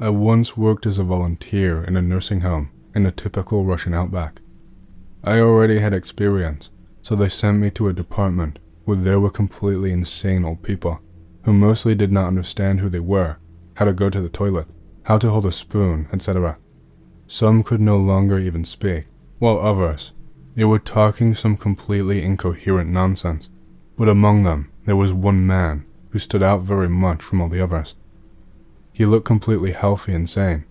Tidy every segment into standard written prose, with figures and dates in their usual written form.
I once worked as a volunteer in a nursing home in a typical Russian outback. I already had experience, so they sent me to a department where there were completely insane old people who mostly did not understand who they were, how to go to the toilet, how to hold a spoon, etc. Some could no longer even speak, while others, they were talking some completely incoherent nonsense. But among them, there was one man who stood out very much from all the others. He looked completely healthy and sane.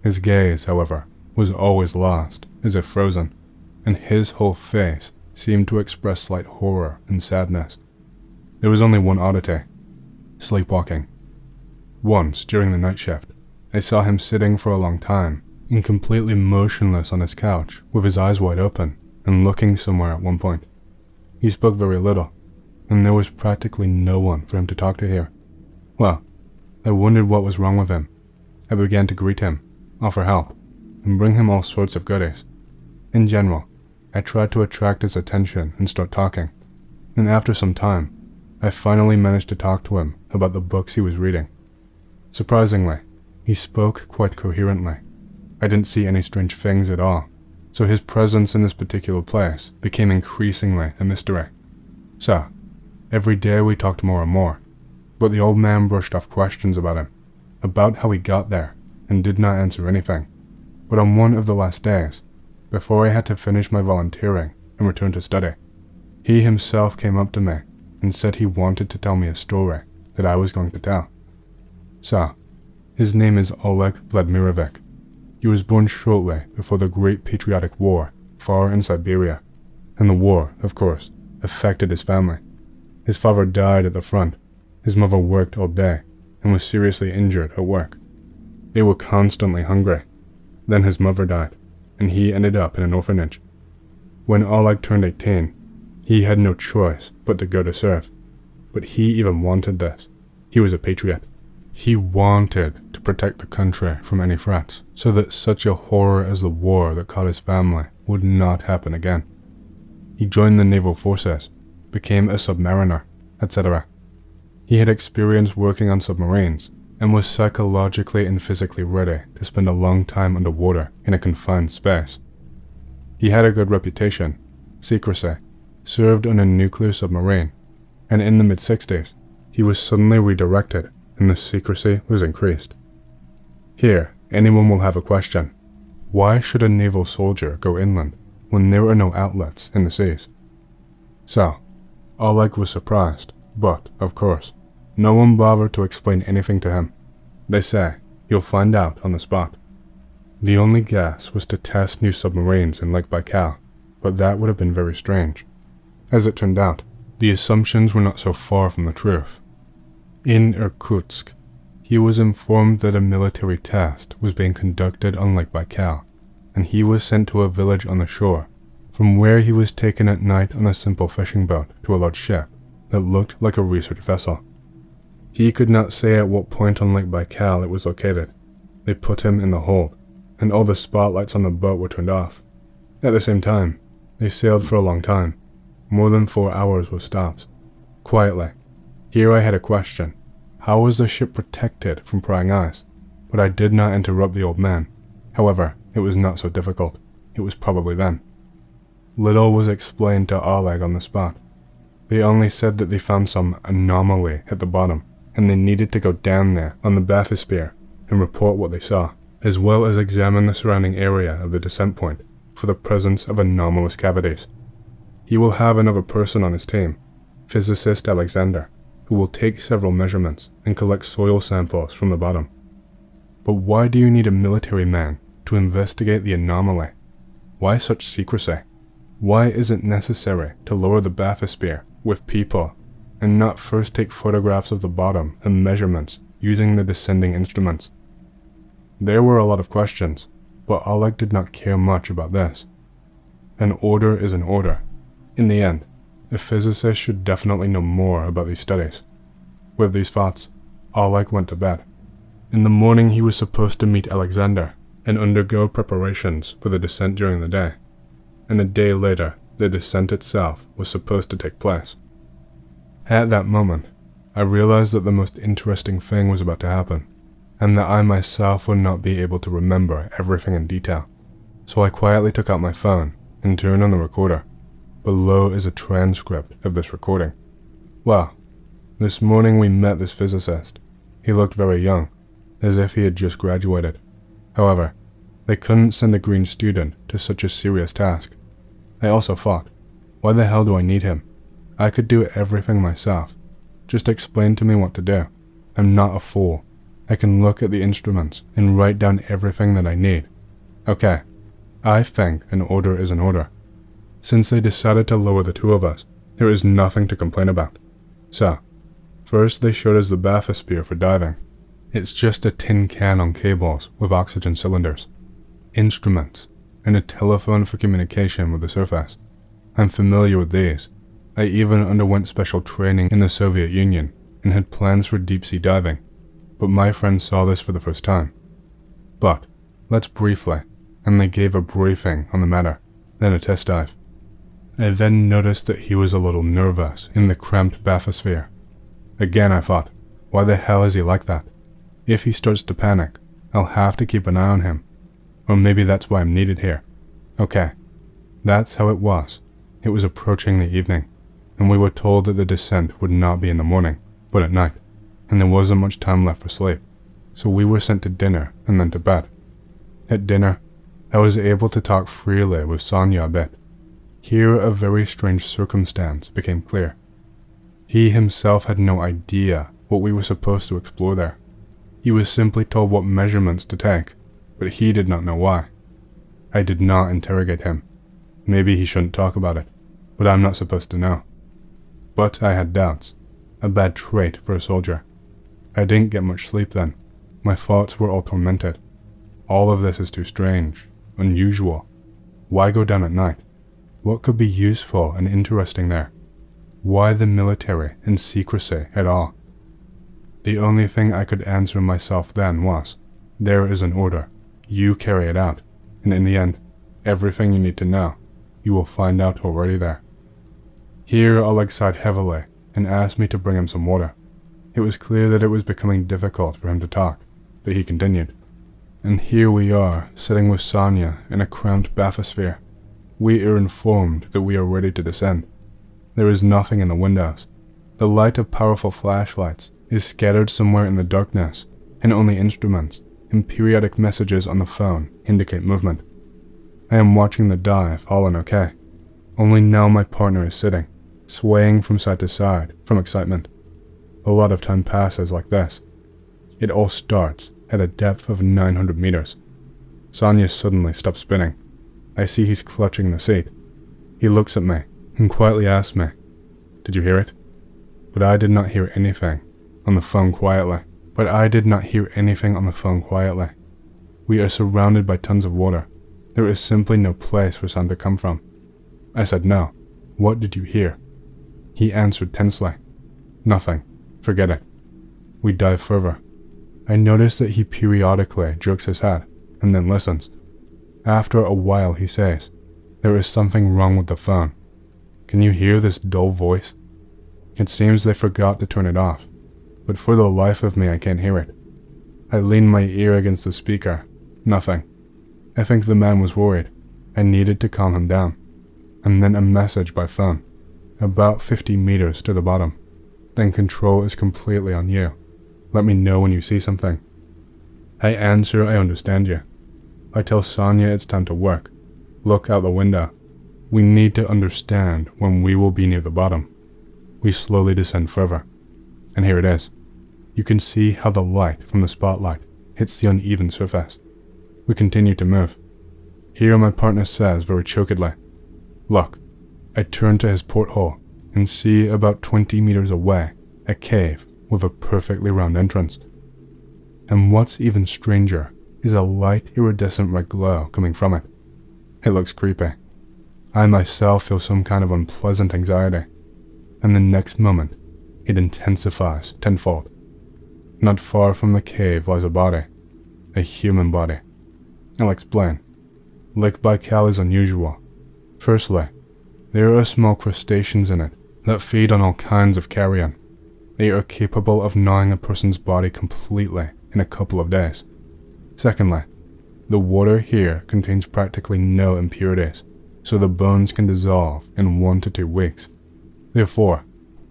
His gaze, however, was always lost, as if frozen, and his whole face seemed to express slight horror and sadness. There was only one oddity: sleepwalking. Once, during the night shift, I saw him sitting for a long time, and completely motionless on his couch, with his eyes wide open, and looking somewhere at one point. He spoke very little, and there was practically no one for him to talk to here. Well, I wondered what was wrong with him. I began to greet him, offer help, and bring him all sorts of goodies. In general, I tried to attract his attention and start talking, and after some time, I finally managed to talk to him about the books he was reading. Surprisingly, he spoke quite coherently. I didn't see any strange things at all, so his presence in this particular place became increasingly a mystery. So, every day we talked more and more, but the old man brushed off questions about him, about how he got there, and did not answer anything. But on one of the last days, before I had to finish my volunteering and return to study, he himself came up to me and said he wanted to tell me a story that I was going to tell. So, his name is Oleg Vladimirovich. He was born shortly before the Great Patriotic War, far in Siberia, and the war, of course, affected his family. His father died at the front, his mother worked all day, and was seriously injured at work. They were constantly hungry. Then his mother died, and he ended up in an orphanage. When Oleg turned 18, he had no choice but to go to serve. But he even wanted this. He was a patriot. He wanted to protect the country from any threats, so that such a horror as the war that caught his family would not happen again. He joined the naval forces, became a submariner, etc. He had experience working on submarines, and was psychologically and physically ready to spend a long time underwater in a confined space. He had a good reputation, secrecy, served on a nuclear submarine, and in the mid-60s, he was suddenly redirected and the secrecy was increased. Here, anyone will have a question. Why should a naval soldier go inland when there are no outlets in the seas? So, Oleg was surprised, but, of course, no one bothered to explain anything to him. They say, you'll find out on the spot. The only guess was to test new submarines in Lake Baikal, but that would have been very strange. As it turned out, the assumptions were not so far from the truth. In Irkutsk, he was informed that a military test was being conducted on Lake Baikal, and he was sent to a village on the shore, from where he was taken at night on a simple fishing boat to a large ship that looked like a research vessel. He could not say at what point on Lake Baikal it was located. They put him in the hold, and all the spotlights on the boat were turned off. At the same time, they sailed for a long time, more than 4 hours with stops. Quietly. Here I had a question. How was the ship protected from prying eyes? But I did not interrupt the old man. However, it was not so difficult. It was probably them. Little was explained to Oleg on the spot. They only said that they found some anomaly at the bottom, and they needed to go down there on the bathysphere and report what they saw, as well as examine the surrounding area of the descent point for the presence of anomalous cavities. He will have another person on his team, physicist Alexander, who will take several measurements and collect soil samples from the bottom. But why do you need a military man to investigate the anomaly? Why such secrecy? Why is it necessary to lower the bathysphere with people and not first take photographs of the bottom and measurements using the descending instruments? There were a lot of questions, but Oleg did not care much about this. An order is an order. In the end, a physicist should definitely know more about these studies. With these thoughts, Oleg went to bed. In the morning he was supposed to meet Alexander and undergo preparations for the descent during the day, and a day later the descent itself was supposed to take place. At that moment, I realized that the most interesting thing was about to happen. and that I myself would not be able to remember everything in detail. So I quietly took out my phone and turned on the recorder. Below is a transcript of this recording. Well, this morning we met this physicist. He looked very young, as if he had just graduated. However, they couldn't send a green student to such a serious task. I also thought, why the hell do I need him? I could do everything myself. Just explain to me what to do. I'm not a fool. I can look at the instruments and write down everything that I need. Okay, I think an order is an order. Since they decided to lower the two of us, there is nothing to complain about. So, first they showed us the bathysphere for diving. It's just a tin can on cables with oxygen cylinders, instruments, and a telephone for communication with the surface. I'm familiar with these. I even underwent special training in the Soviet Union and had plans for deep-sea diving, but my friend saw this for the first time. But, let's briefly, and they gave a briefing on the matter, then a test dive. I then noticed that he was a little nervous in the cramped bathysphere. Again I thought, why the hell is he like that? If he starts to panic, I'll have to keep an eye on him. Or maybe that's why I'm needed here. Okay, that's how it was. It was approaching the evening, and we were told that the descent would not be in the morning, but at night, and there wasn't much time left for sleep. So we were sent to dinner and then to bed. At dinner, I was able to talk freely with Sonya a bit. Here a very strange circumstance became clear. He himself had no idea what we were supposed to explore there. He was simply told what measurements to take, but he did not know why. I did not interrogate him. Maybe he shouldn't talk about it, but I'm not supposed to know. But I had doubts, a bad trait for a soldier. I didn't get much sleep then. My thoughts were all tormented. All of this is too strange, unusual. Why go down at night? What could be useful and interesting there? Why the military and secrecy at all? The only thing I could answer myself then was, there is an order, you carry it out, and in the end, everything you need to know, you will find out already there. Here Oleg sighed heavily and asked me to bring him some water. It was clear that it was becoming difficult for him to talk, but he continued. And here we are, sitting with Sonya in a cramped bathysphere. We are informed that we are ready to descend. There is nothing in the windows. The light of powerful flashlights is scattered somewhere in the darkness, and only instruments and periodic messages on the phone indicate movement. I am watching the dive, all in okay. Only now my partner is sitting, swaying from side to side from excitement. A lot of time passes like this. It all starts at a depth of 900 meters. Sonya suddenly stops spinning. I see he's clutching the seat. He looks at me and quietly asks me, "Did you hear it?" But I did not hear anything on the phone quietly. We are surrounded by tons of water. There is simply no place for sound to come from. I said no. What did you hear? He answered tensely, "Nothing. Forget it." We dive further. I notice that he periodically jerks his head and then listens. After a while he says, "There is something wrong with the phone. Can you hear this dull voice?" It seems they forgot to turn it off, but for the life of me I can't hear it. I lean my ear against the speaker. Nothing. I think the man was worried. I needed to calm him down. And then a message by phone, about 50 meters to the bottom. Then control is completely on you. Let me know when you see something. I answer, I understand you. I tell Sonya it's time to work. Look out the window. We need to understand when we will be near the bottom. We slowly descend further. And here it is. You can see how the light from the spotlight hits the uneven surface. We continue to move. Here my partner says very chokedly, "Look." I turn to his porthole and see about 20 meters away a cave with a perfectly round entrance. And what's even stranger is a light iridescent red glow coming from it. It looks creepy. I myself feel some kind of unpleasant anxiety, and the next moment it intensifies tenfold. Not far from the cave lies a body, a human body. I'll explain. Lake Baikal is unusual. Firstly, there are small crustaceans in it that feed on all kinds of carrion. They are capable of gnawing a person's body completely in a couple of days. Secondly, the water here contains practically no impurities, so the bones can dissolve in 1 to 2 weeks. Therefore,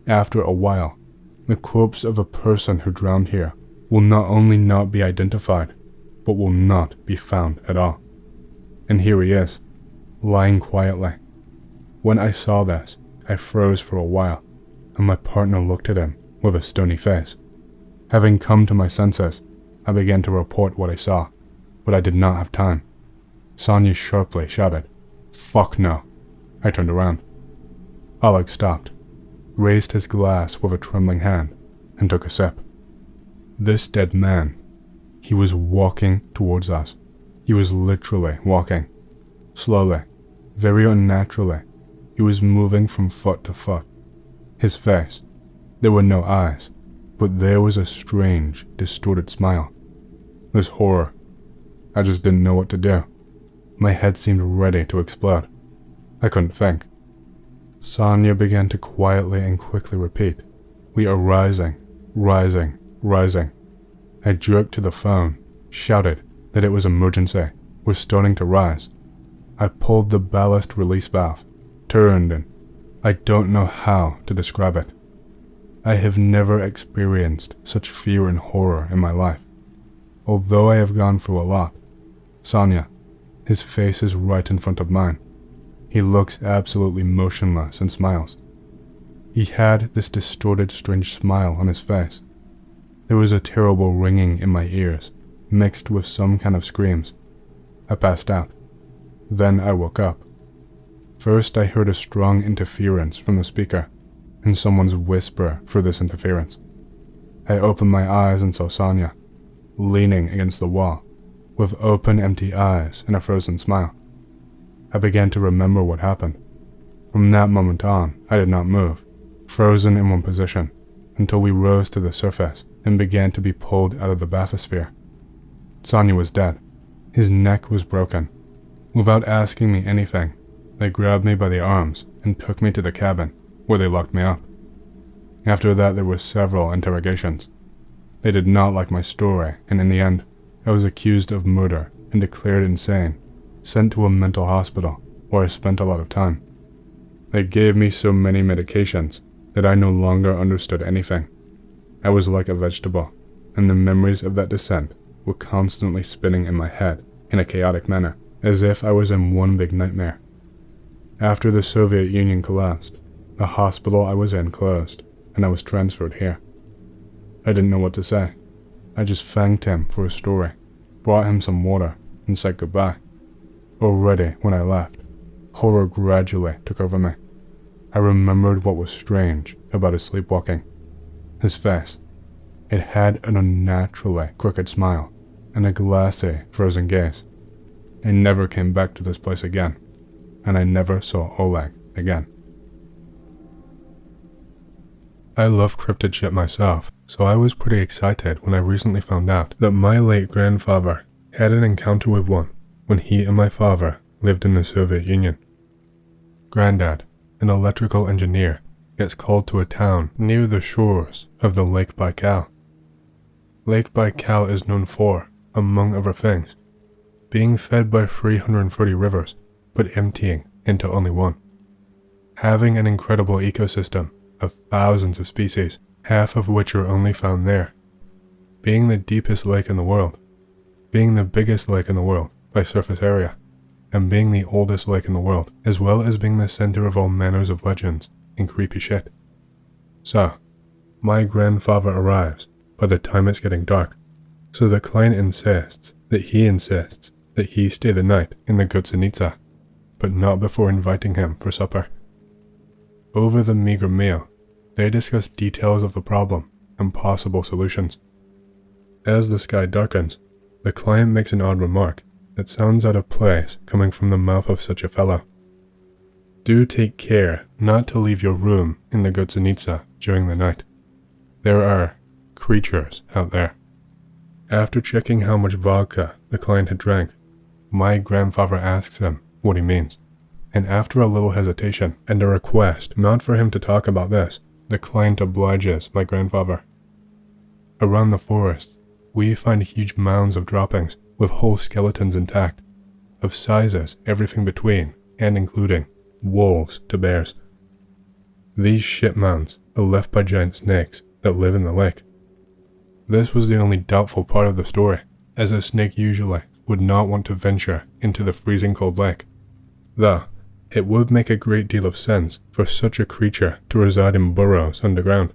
after a while, the corpse of a person who drowned here will not only not be identified, but will not be found at all. And here he is, lying quietly. When I saw this, I froze for a while, and my partner looked at him with a stony face. Having come to my senses, I began to report what I saw, but I did not have time. Sonia sharply shouted, "Fuck no." I turned around. Oleg stopped, raised his glass with a trembling hand, and took a sip. This dead man, he was walking towards us. He was literally walking. Slowly, very unnaturally, he was moving from foot to foot. His face, there were no eyes, but there was a strange, distorted smile. This horror, I just didn't know what to do. My head seemed ready to explode. I couldn't think. Sonia began to quietly and quickly repeat, "We are rising, rising, rising." I jerked to the phone, shouted that it was emergency, we're starting to rise. I pulled the ballast release valve, turned, and I don't know how to describe it. I have never experienced such fear and horror in my life. Although I have gone through a lot, Sonia, his face is right in front of mine. He looks absolutely motionless and smiles. He had this distorted, strange smile on his face. There was a terrible ringing in my ears, mixed with some kind of screams. I passed out. Then I woke up. First, I heard a strong interference from the speaker, and someone's whisper through this interference. I opened my eyes and saw Sonia, leaning against the wall, with open, empty eyes and a frozen smile. I began to remember what happened. From that moment on, I did not move, frozen in one position, until we rose to the surface and began to be pulled out of the bathysphere. Sonia was dead. His neck was broken. Without asking me anything, they grabbed me by the arms and took me to the cabin, where they locked me up. After that, there were several interrogations. They did not like my story, and in the end, I was accused of murder and declared insane, sent to a mental hospital, where I spent a lot of time. They gave me so many medications that I no longer understood anything. I was like a vegetable, and the memories of that descent were constantly spinning in my head in a chaotic manner, as if I was in one big nightmare. After the Soviet Union collapsed, the hospital I was in closed, and I was transferred here. I didn't know what to say. I just thanked him for his story, brought him some water, and said goodbye. Already, when I left, horror gradually took over me. I remembered what was strange about his sleepwalking. His face. It had an unnaturally crooked smile and a glassy, frozen gaze. I never came back to this place again, and I never saw Oleg again. I love cryptid shit myself, so I was pretty excited when I recently found out that my late grandfather had an encounter with one when he and my father lived in the Soviet Union. Granddad, an electrical engineer, gets called to a town near the shores of the Lake Baikal. Lake Baikal is known for, among other things, being fed by 330 rivers, but emptying into only one. Having an incredible ecosystem of thousands of species, half of which are only found there. Being the deepest lake in the world, being the biggest lake in the world by surface area, and being the oldest lake in the world, as well as being the center of all manners of legends and creepy shit. So, my grandfather arrives by the time it's getting dark, so the client insists that he stay the night in the Gutsanitsa, but not before inviting him for supper. Over the meager meal, they discuss details of the problem and possible solutions. As the sky darkens, the client makes an odd remark that sounds out of place coming from the mouth of such a fellow. Do take care not to leave your room in the Gutsanitsa during the night. There are creatures out there. After checking how much vodka the client had drank, my grandfather asks him what he means, and after a little hesitation and a request not for him to talk about this, The client obliges my grandfather. Around the forest, we find huge mounds of droppings with whole skeletons intact, of sizes everything between and including wolves to bears. These shit mounds are left by giant snakes that live in the lake. This was the only doubtful part of the story, as a snake usually would not want to venture into the freezing cold lake. Though, it would make a great deal of sense for such a creature to reside in burrows underground.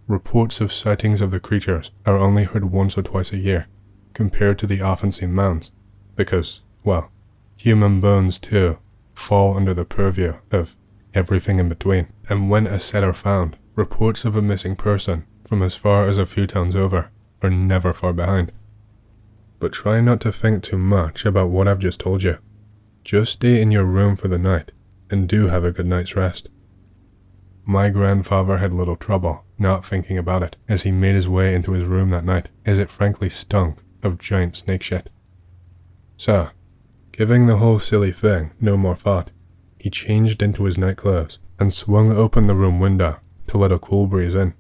Reports of sightings of the creatures are only heard once or twice a year, compared to the often seen mounds, because, well, human bones too fall under the purview of everything in between, and when a set are found, reports of a missing person from as far as a few towns over are never far behind. But try not to think too much about what I've just told you. Just stay in your room for the night, and do have a good night's rest. My grandfather had little trouble not thinking about it as he made his way into his room that night, as it frankly stunk of giant snake shit. So, giving the whole silly thing no more thought, he changed into his night clothes and swung open the room window to let a cool breeze in.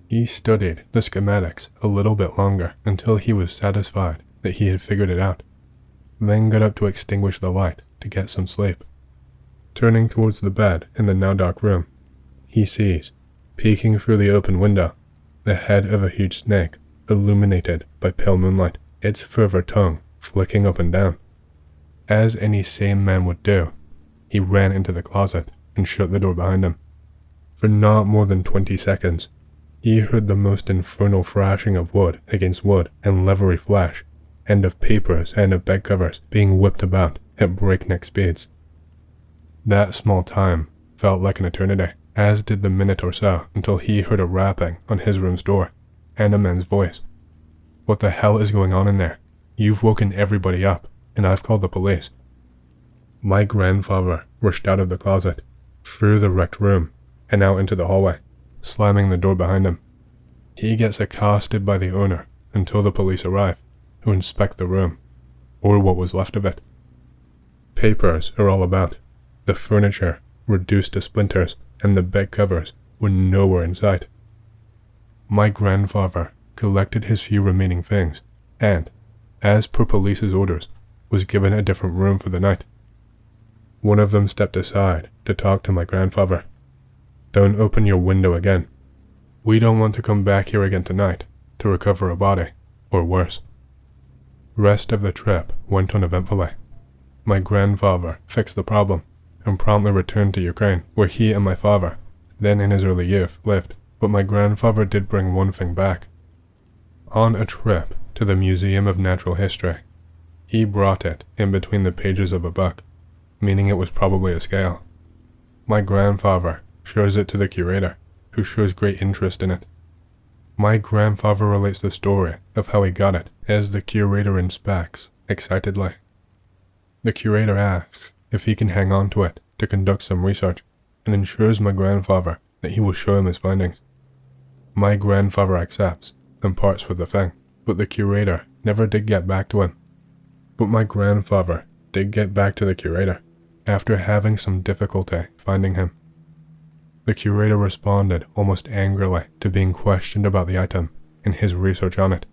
He studied the schematics a little bit longer until he was satisfied that he had figured it out, then got up to extinguish the light to get some sleep. Turning towards the bed in the now dark room, he sees, peeking through the open window, the head of a huge snake illuminated by pale moonlight, its further tongue flicking up and down. As any sane man would do, he ran into the closet and shut the door behind him. For not more than 20 seconds, he heard the most infernal thrashing of wood against wood and leathery flesh, and of papers and of bed covers being whipped about at breakneck speeds. That small time felt like an eternity, as did the minute or so until he heard a rapping on his room's door, and a man's voice. "What the hell is going on in there? You've woken everybody up, and I've called the police." My grandfather rushed out of the closet, through the wrecked room, and out into the hallway, slamming the door behind him. He gets accosted by the owner until the police arrive, who inspect the room, or what was left of it. Papers are all about, the furniture reduced to splinters, and the bed covers were nowhere in sight. My grandfather collected his few remaining things, and, as per police's orders, was given a different room for the night. One of them stepped aside to talk to my grandfather. "Don't open your window again. We don't want to come back here again tonight to recover a body, or worse." Rest of the trip went on eventfully. My grandfather fixed the problem and promptly returned to Ukraine, where he and my father, then in his early youth, lived. But my grandfather did bring one thing back. On a trip to the Museum of Natural History, he brought it in between the pages of a book, meaning it was probably a scale. My grandfather shows it to the curator, who shows great interest in it. My grandfather relates the story of how he got it as the curator inspects excitedly. The curator asks if he can hang on to it to conduct some research, and ensures my grandfather that he will show him his findings. My grandfather accepts and parts with the thing, but the curator never did get back to him. But my grandfather did get back to the curator, after having some difficulty finding him. The curator responded almost angrily to being questioned about the item and his research on it.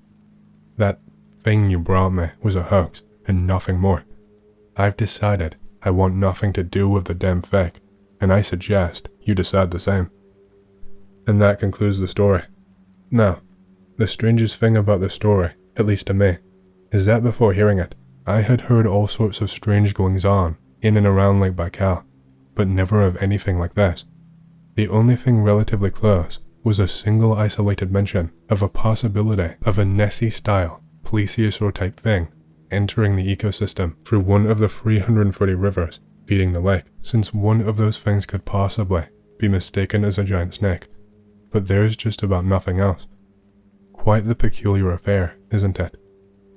"That thing you brought me was a hoax and nothing more. I've decided I want nothing to do with the damn fake, and I suggest you decide the same." And that concludes the story. Now, the strangest thing about the story, at least to me, is that before hearing it, I had heard all sorts of strange goings-on in and around Lake Baikal, but never of anything like this. The only thing relatively close was a single isolated mention of a possibility of a Nessie-style plesiosaur-type thing entering the ecosystem through one of the 330 rivers feeding the lake, since one of those things could possibly be mistaken as a giant snake. But there's just about nothing else. Quite the peculiar affair, isn't it?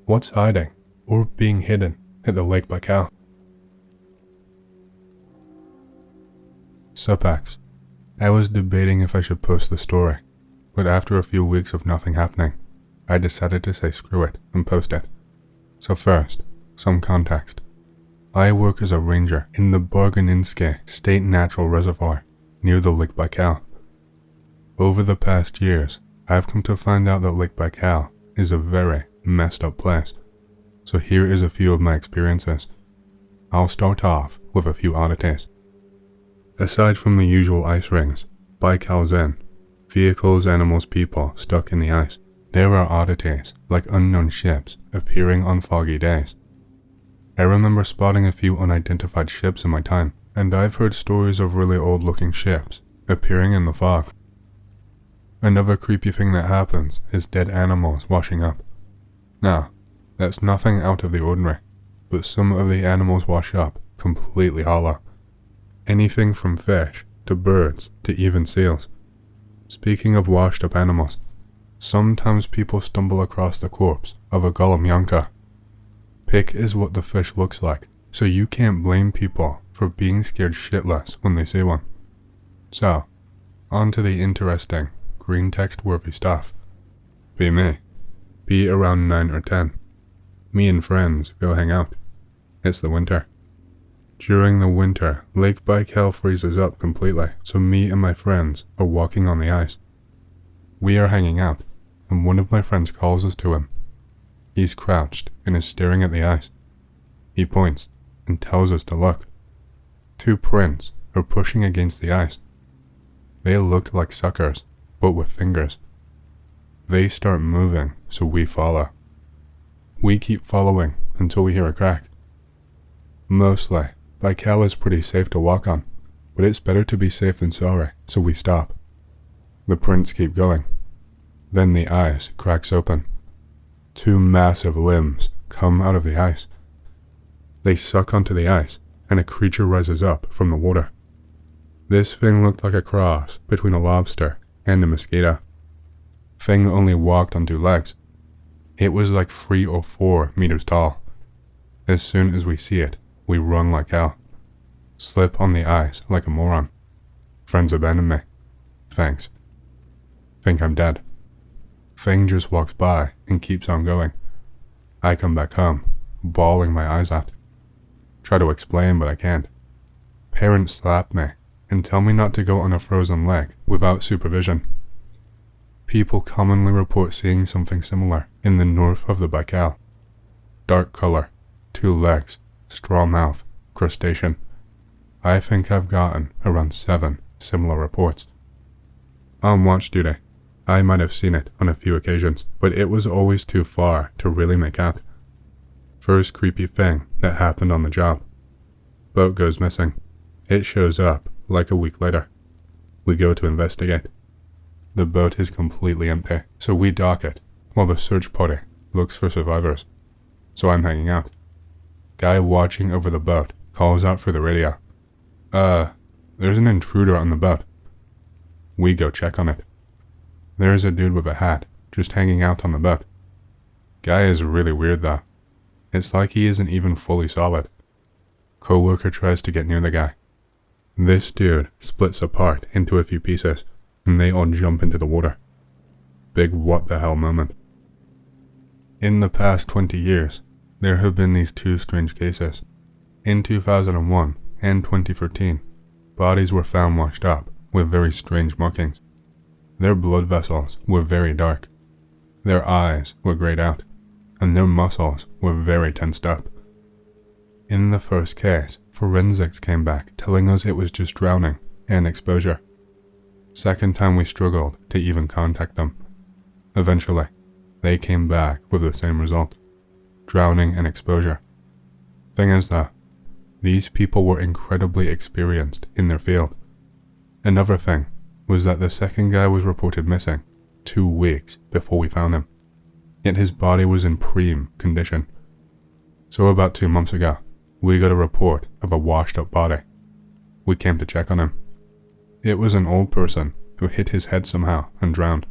What's hiding, or being hidden, at the Lake Baikal? Supax. I was debating if I should post the story, but after a few weeks of nothing happening, I decided to say screw it and post it. So first, some context. I work as a ranger in the Barganinsky State Natural Reservoir near the Lake Baikal, Over the past years, I've come to find out that Lake Baikal is a very messed up place. So here is a few of my experiences. I'll start off with a few oddities. Aside from the usual ice rings, Baikal's in, vehicles, animals, people stuck in the ice, there are oddities like unknown ships appearing on foggy days. I remember spotting a few unidentified ships in my time, and I've heard stories of really old looking ships appearing in the fog. Another creepy thing that happens is dead animals washing up. Now, that's nothing out of the ordinary, but some of the animals wash up completely hollow. Anything from fish to birds to even seals. Speaking of washed up animals, sometimes people stumble across the corpse of a golem yanka. Pick is what the fish looks like, so you can't blame people for being scared shitless when they see one. So, on to the interesting, Greentext worthy stuff. Be me. Be around 9 or 10. Me and friends go hang out. It's the winter. During the winter, Lake Baikal freezes up completely, so me and my friends are walking on the ice. We are hanging out, and one of my friends calls us to him. He's crouched and is staring at the ice. He points and tells us to look. 2 prints are pushing against the ice. They looked like suckers, but with fingers. They start moving, so we follow. We keep following until we hear a crack. Mostly, Baikal is pretty safe to walk on, but it's better to be safe than sorry, so we stop. The prints keep going. Then the ice cracks open. 2 massive limbs come out of the ice. They suck onto the ice, and a creature rises up from the water. This thing looked like a cross between a lobster and a mosquito. Thing only walked on 2 legs. It was like 3 or 4 meters tall. As soon as we see it, we run like hell. Slip on the ice like a moron. Friends abandon me. Thanks. Think I'm dead. Thing just walks by and keeps on going. I come back home, bawling my eyes out. Try to explain, but I can't. Parents slap me and tell me not to go on a frozen lake without supervision. People commonly report seeing something similar in the north of the Baikal. Dark color, 2 legs, straw mouth, crustacean. I think I've gotten around 7 similar reports. On watch duty, I might have seen it on a few occasions, but it was always too far to really make out. First creepy thing that happened on the job. Boat goes missing. It shows up like a week later. We go to investigate. The boat is completely empty, so we dock it while the search party looks for survivors. So I'm hanging out. Guy watching over the boat calls out for the radio. There's an intruder on the boat. We go check on it. There's a dude with a hat just hanging out on the boat. Guy is really weird though. It's like he isn't even fully solid. Coworker tries to get near the guy. This dude splits apart into a few pieces, and they all jump into the water. Big what the hell moment. In the past 20 years, there have been these 2 strange cases. In 2001 and 2013, bodies were found washed up with very strange markings. Their blood vessels were very dark. Their eyes were grayed out, and their muscles were very tensed up. In the first case, forensics came back telling us it was just drowning and exposure. Second time we struggled to even contact them. Eventually, they came back with the same result. Drowning and exposure. Thing is though, these people were incredibly experienced in their field. Another thing was that the second guy was reported missing 2 weeks before we found him, yet his body was in prime condition. So about 2 months ago, we got a report of a washed up body. We came to check on him. It was an old person who hit his head somehow and drowned.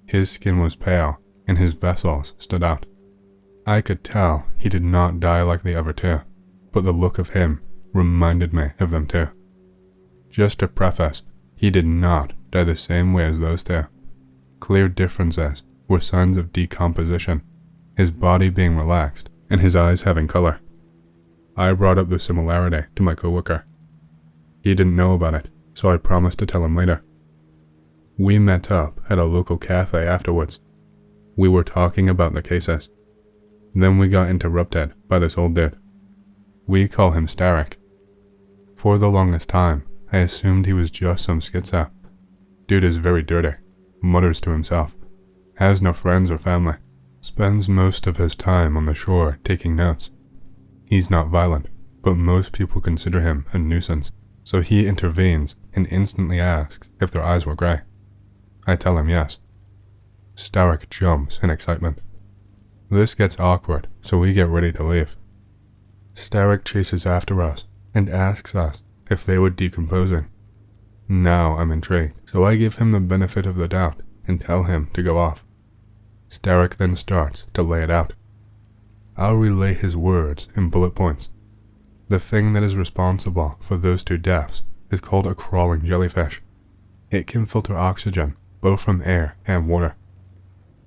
His skin was pale and his vessels stood out. I could tell he did not die like the other 2, but the look of him reminded me of them too. Just to preface, he did not die the same way as those 2. Clear differences were signs of decomposition, his body being relaxed and his eyes having color. I brought up the similarity to my coworker. He didn't know about it, so I promised to tell him later. We met up at a local cafe afterwards. We were talking about the cases. Then we got interrupted by this old dude. We call him Starrick. For the longest time, I assumed he was just some schizo. Dude is very dirty, mutters to himself, has no friends or family, spends most of his time on the shore taking notes. He's not violent, but most people consider him a nuisance, so he intervenes and instantly asks if their eyes were grey. I tell him yes. Starrick jumps in excitement. This gets awkward, so we get ready to leave. Starrick chases after us and asks us if they were decomposing. Now I'm intrigued, so I give him the benefit of the doubt and tell him to go off. Starrick then starts to lay it out. I'll relay his words in bullet points. The thing that is responsible for those two deaths is called a crawling jellyfish. It can filter oxygen, both from air and water.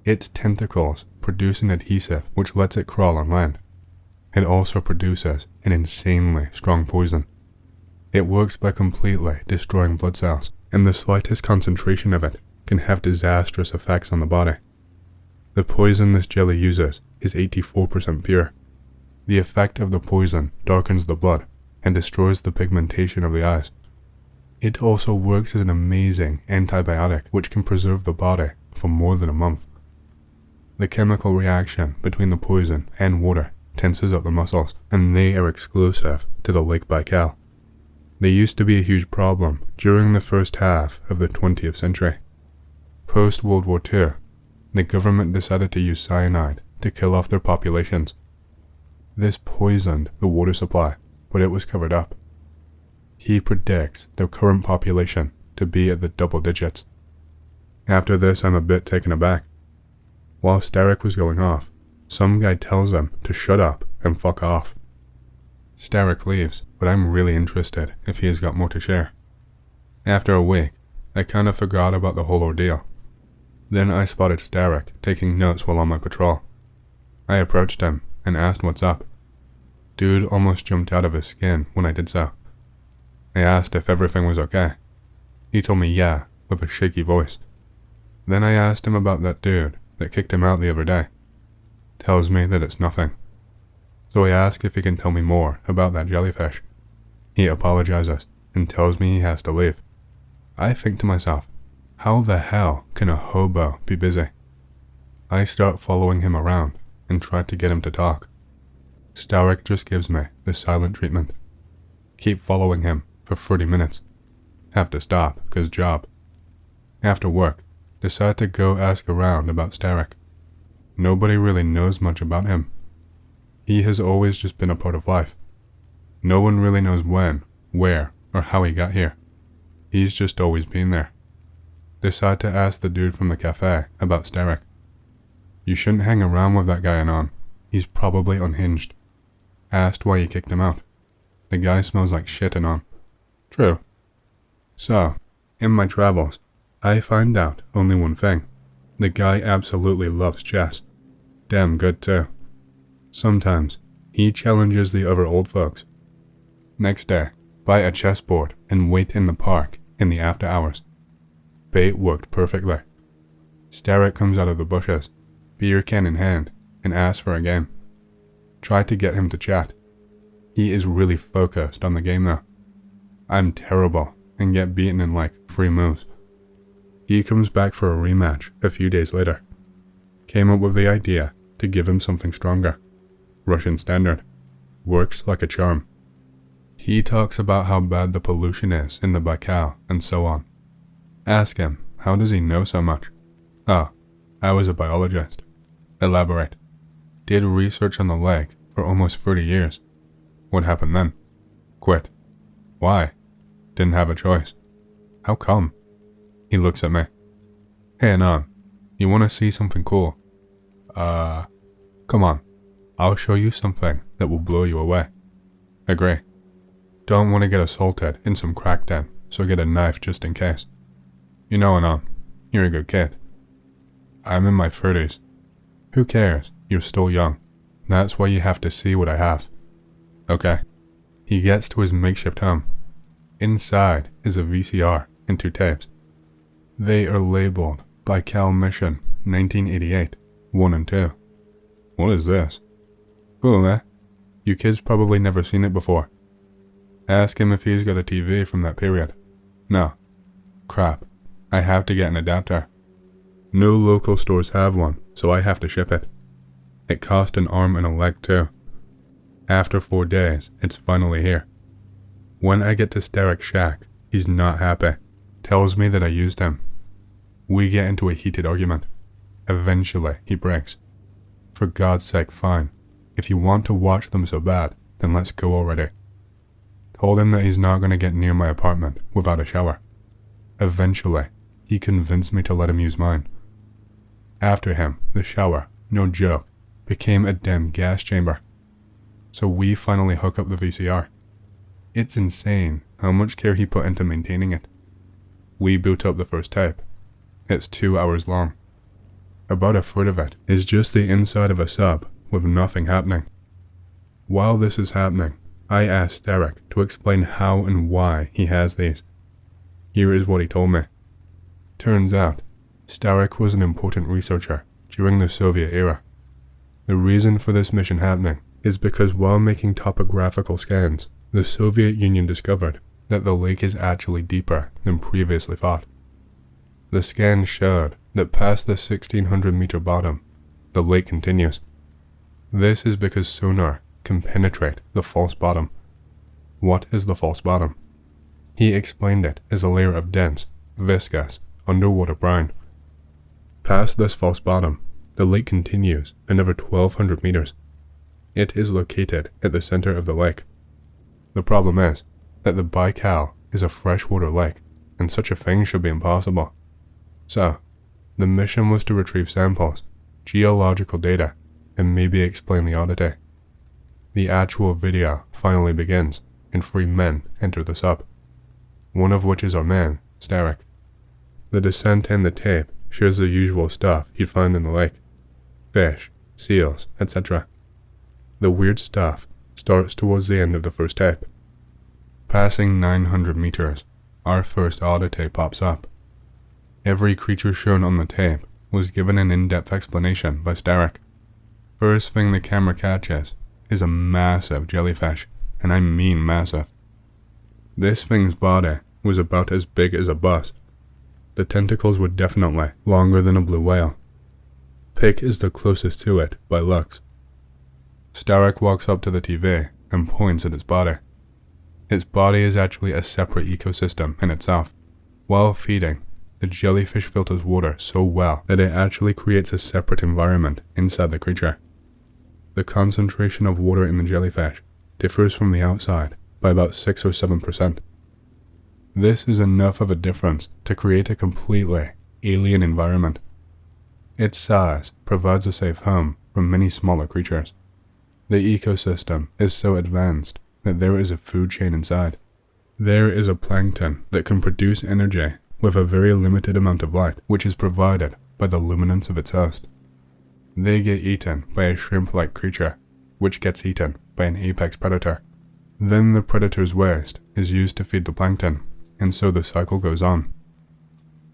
Its tentacles produce an adhesive which lets it crawl on land. It also produces an insanely strong poison. It works by completely destroying blood cells, and the slightest concentration of it can have disastrous effects on the body. The poison this jelly uses is 84% pure. The effect of the poison darkens the blood and destroys the pigmentation of the eyes. It also works as an amazing antibiotic which can preserve the body for more than a month. The chemical reaction between the poison and water tenses up the muscles, and they are exclusive to the Lake Baikal. They used to be a huge problem during the first half of the 20th century. Post-World War II, the government decided to use cyanide to kill off their populations. This poisoned the water supply, but it was covered up. He predicts their current population to be at the double digits. After this, I'm a bit taken aback. While Starrick was going off, some guy tells him to shut up and fuck off. Starrick leaves, but I'm really interested if he has got more to share. After a week, I kind of forgot about the whole ordeal. Then I spotted Starrick taking notes while on my patrol. I approached him and asked what's up. Dude almost jumped out of his skin when I did so. I asked if everything was okay. He told me yeah, with a shaky voice. Then I asked him about that dude that kicked him out the other day. Tells me that it's nothing. So I ask if he can tell me more about that jellyfish. He apologizes and tells me he has to leave. I think to myself, how the hell can a hobo be busy? I start following him around and try to get him to talk. Starrick just gives me the silent treatment. Keep following him for 30 minutes. Have to stop, 'cause job. After work, decide to go ask around about Starrick. Nobody really knows much about him. He has always just been a part of life. No one really knows when, where, or how he got here. He's just always been there. Decide to ask the dude from the cafe about Starrick. You shouldn't hang around with that guy anon. He's probably unhinged. Asked why he kicked him out. The guy smells like shit anon. True. So, in my travels, I find out only one thing. The guy absolutely loves chess. Damn good too. Sometimes, he challenges the other old folks. Next day, buy a chessboard and wait in the park in the after hours. Bait worked perfectly. Starrick comes out of the bushes, beer can in hand, and asks for a game. Try to get him to chat. He is really focused on the game though. I'm terrible and get beaten in like 3 moves. He comes back for a rematch a few days later. Came up with the idea to give him something stronger. Russian standard. Works like a charm. He talks about how bad the pollution is in the Baikal and so on. Ask him, how does he know so much? Oh, I was a biologist. Elaborate. Did research on the lake for almost 30 years. What happened then? Quit. Why? Didn't have a choice. How come? He looks at me. Hey Anon, you wanna see something cool? Come on. I'll show you something that will blow you away. Agree. Don't wanna get assaulted in some crack den, so get a knife just in case. You know Anon, you're a good kid. I'm in my 30s. Who cares? You're still young. That's why you have to see what I have. Okay. He gets to his makeshift home. Inside is a VCR and 2 tapes. They are labeled Baikal Mission 1988, 1 and 2. What is this? Cool, eh? You kids probably never seen it before. Ask him if he's got a TV from that period. No. Crap. I have to get an adapter. No local stores have one, so I have to ship it. It cost an arm and a leg too. After 4 days, it's finally here. When I get to Starek's shack, he's not happy. Tells me that I used him. We get into a heated argument. Eventually, he breaks. For God's sake, fine. If you want to watch them so bad, then let's go already. Told him that he's not going to get near my apartment without a shower. Eventually, he convinced me to let him use mine. After him, the shower, no joke, became a damn gas chamber. So we finally hook up the VCR. It's insane how much care he put into maintaining it. We boot up the first tape. It's 2 hours long. About a foot of it is just the inside of a sub with nothing happening. While this is happening, I asked Starek to explain how and why he has these. Here is what he told me. Turns out, Starek was an important researcher during the Soviet era. The reason for this mission happening is because while making topographical scans, the Soviet Union discovered that the lake is actually deeper than previously thought. The scan showed that past the 1600-meter bottom, the lake continues. This is because sonar can penetrate the false bottom. What is the false bottom? He explained it as a layer of dense, viscous, underwater brine. Past this false bottom, the lake continues another 1200 meters. It is located at the center of the lake. The problem is that the Baikal is a freshwater lake, and such a thing should be impossible. So, the mission was to retrieve samples, geological data, and maybe explain the oddity. The actual video finally begins, and 3 men enter the sub. One of which is our man, Starek. The descent and the tape shows the usual stuff you'd find in the lake. Fish, seals, etc. The weird stuff starts towards the end of the first tape. Passing 900 meters, our first oddity pops up. Every creature shown on the tape was given an in-depth explanation by Starek. First thing the camera catches is a massive jellyfish, and I mean massive. This thing's body was about as big as a bus. The tentacles were definitely longer than a blue whale. Pig is the closest to it by looks. Starek walks up to the TV and points at its body. Its body is actually a separate ecosystem in itself. While feeding, the jellyfish filters water so well that it actually creates a separate environment inside the creature. The concentration of water in the jellyfish differs from the outside by about 6 or 7%. This is enough of a difference to create a completely alien environment. Its size provides a safe home for many smaller creatures. The ecosystem is so advanced that there is a food chain inside. There is a plankton that can produce energy with a very limited amount of light, which is provided by the luminance of its host. They get eaten by a shrimp-like creature, which gets eaten by an apex predator. Then the predator's waste is used to feed the plankton, and so the cycle goes on.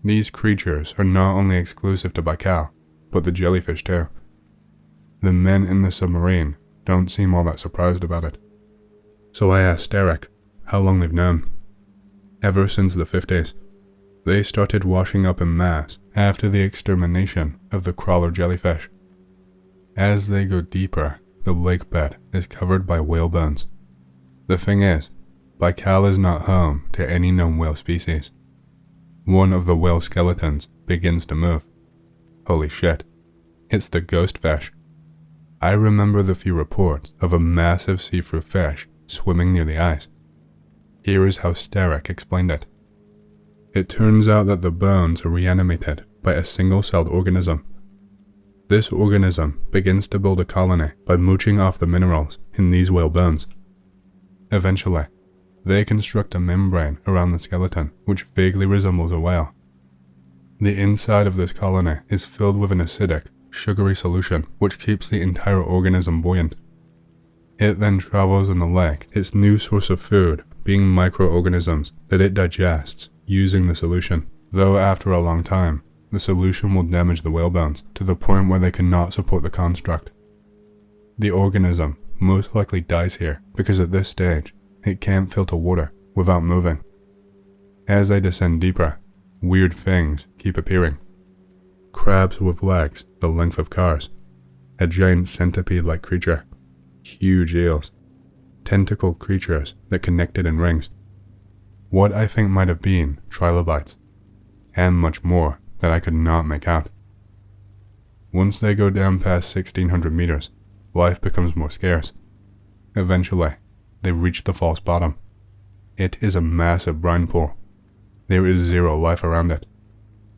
These creatures are not only exclusive to Baikal, but the jellyfish too. The men in the submarine don't seem all that surprised about it. So I asked Derek how long they've known. Ever since the 50s. They started washing up en masse after the extermination of the crawler jellyfish. As they go deeper, the lake bed is covered by whale bones. The thing is, Baikal is not home to any known whale species. One of the whale skeletons begins to move. Holy shit, it's the ghost fish. I remember the few reports of a massive see-through fish swimming near the ice. Here is how Starek explained it. It turns out that the bones are reanimated by a single-celled organism. This organism begins to build a colony by mooching off the minerals in these whale bones. Eventually, they construct a membrane around the skeleton which vaguely resembles a whale. The inside of this colony is filled with an acidic, sugary solution which keeps the entire organism buoyant. It then travels in the lake, its new source of food being microorganisms that it digests using the solution. though after a long time, the solution will damage the whalebones to the point where they cannot support the construct. The organism most likely dies here because at this stage, it can't filter water without moving. As I descend deeper, weird things keep appearing. Crabs with legs the length of cars, a giant centipede-like creature, huge eels, tentacled creatures that connected in rings, what I think might have been trilobites, and much more that I could not make out. Once they go down past 1600 meters, life becomes more scarce. Eventually, they reach the false bottom. It is a massive brine pool. There is zero life around it.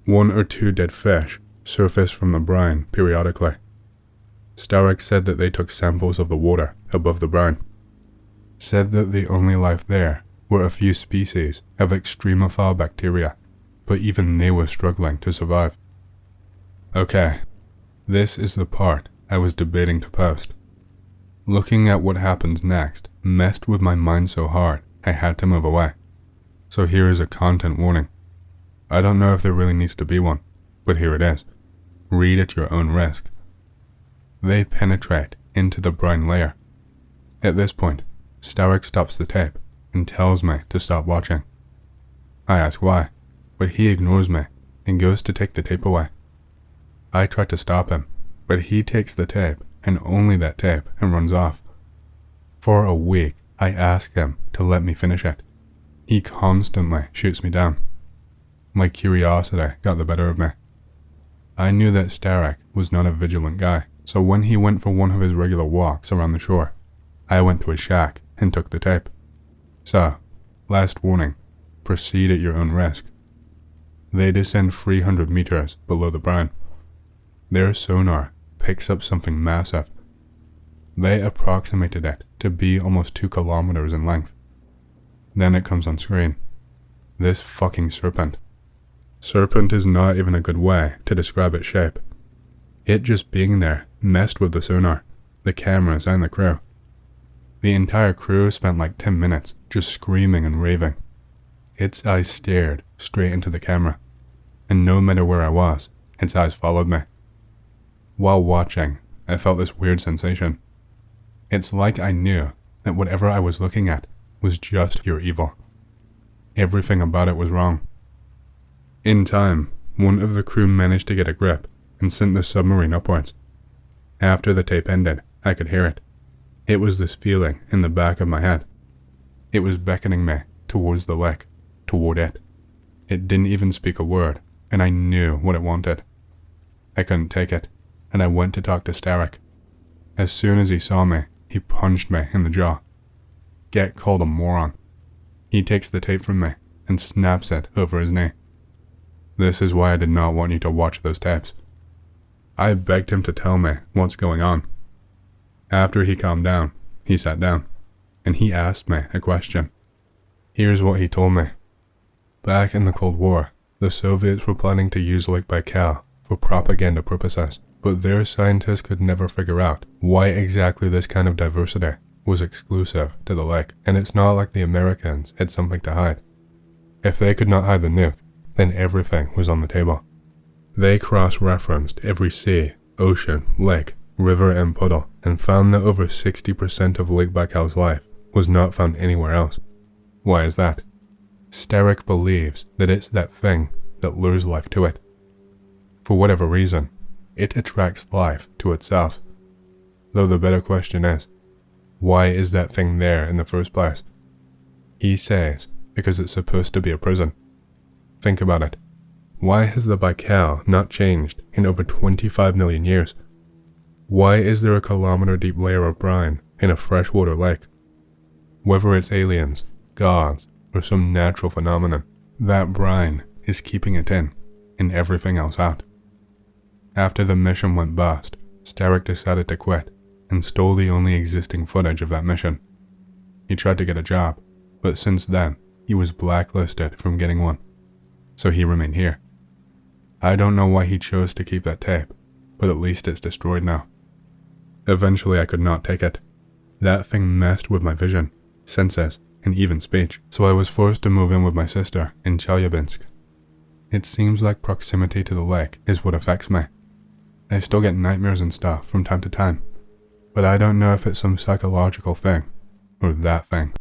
1 or 2 dead fish surface from the brine periodically. Starek said that they took samples of the water above the brine. Said that the only life there were a few species of extremophile bacteria, but even they were struggling to survive. Okay, this is the part I was debating to post. Looking at what happens next messed with my mind so hard I had to move away. So here is a content warning. I don't know if there really needs to be one, but here it is. Read at your own risk. They penetrate into the brine layer. At this point, Starek stops the tape and tells me to stop watching. I ask why, but he ignores me and goes to take the tape away. I try to stop him, but he takes the tape and only that tape and runs off. For a week, I ask him to let me finish it. He constantly shoots me down. My curiosity got the better of me. I knew that Starek was not a vigilant guy, so when he went for one of his regular walks around the shore, I went to his shack and took the tape. So, last warning, proceed at your own risk. They descend 300 meters below the brine. Their sonar picks up something massive. They approximated it to be almost 2 kilometers in length. Then it comes on screen. This fucking serpent. Serpent is not even a good way to describe its shape. It just being there messed with the sonar, the cameras and the crew. The entire crew spent like 10 minutes just screaming and raving. Its eyes stared straight into the camera, and no matter where I was, its eyes followed me. While watching, I felt this weird sensation. It's like I knew that whatever I was looking at was just pure evil. Everything about it was wrong. In time, one of the crew managed to get a grip and sent the submarine upwards. After the tape ended, I could hear it. It was this feeling in the back of my head. It was beckoning me towards the lake, toward it. It didn't even speak a word, and I knew what it wanted. I couldn't take it, and I went to talk to Starek. As soon as he saw me, he punched me in the jaw. Get called a moron. He takes the tape from me and snaps it over his knee. This is why I did not want you to watch those tapes. I begged him to tell me what's going on. After he calmed down, he sat down, and he asked me a question. Here's what he told me. Back in the Cold War, the Soviets were planning to use Lake Baikal for propaganda purposes, but their scientists could never figure out why exactly this kind of diversity was exclusive to the lake, and it's not like the Americans had something to hide. If they could not hide the nuke, then everything was on the table. They cross-referenced every sea, ocean, lake, river, and puddle, and found that over 60% of Lake Baikal's life was not found anywhere else. Why is that? Starek believes that it's that thing that lures life to it. For whatever reason, it attracts life to itself. Though the better question is, why is that thing there in the first place? He says because it's supposed to be a prison. Think about it. Why has the Baikal not changed in over 25 million years? Why is there a kilometer-deep layer of brine in a freshwater lake? Whether it's aliens, gods, or some natural phenomenon, that brine is keeping it in and everything else out. After the mission went bust, Starek decided to quit and stole the only existing footage of that mission. He tried to get a job, but since then, he was blacklisted from getting one. So he remained here. I don't know why he chose to keep that tape, but at least it's destroyed now. Eventually I could not take it. That thing messed with my vision, senses, and even speech, so I was forced to move in with my sister in Chelyabinsk. It seems like proximity to the lake is what affects me. I still get nightmares and stuff from time to time, but I don't know if it's some psychological thing or that thing.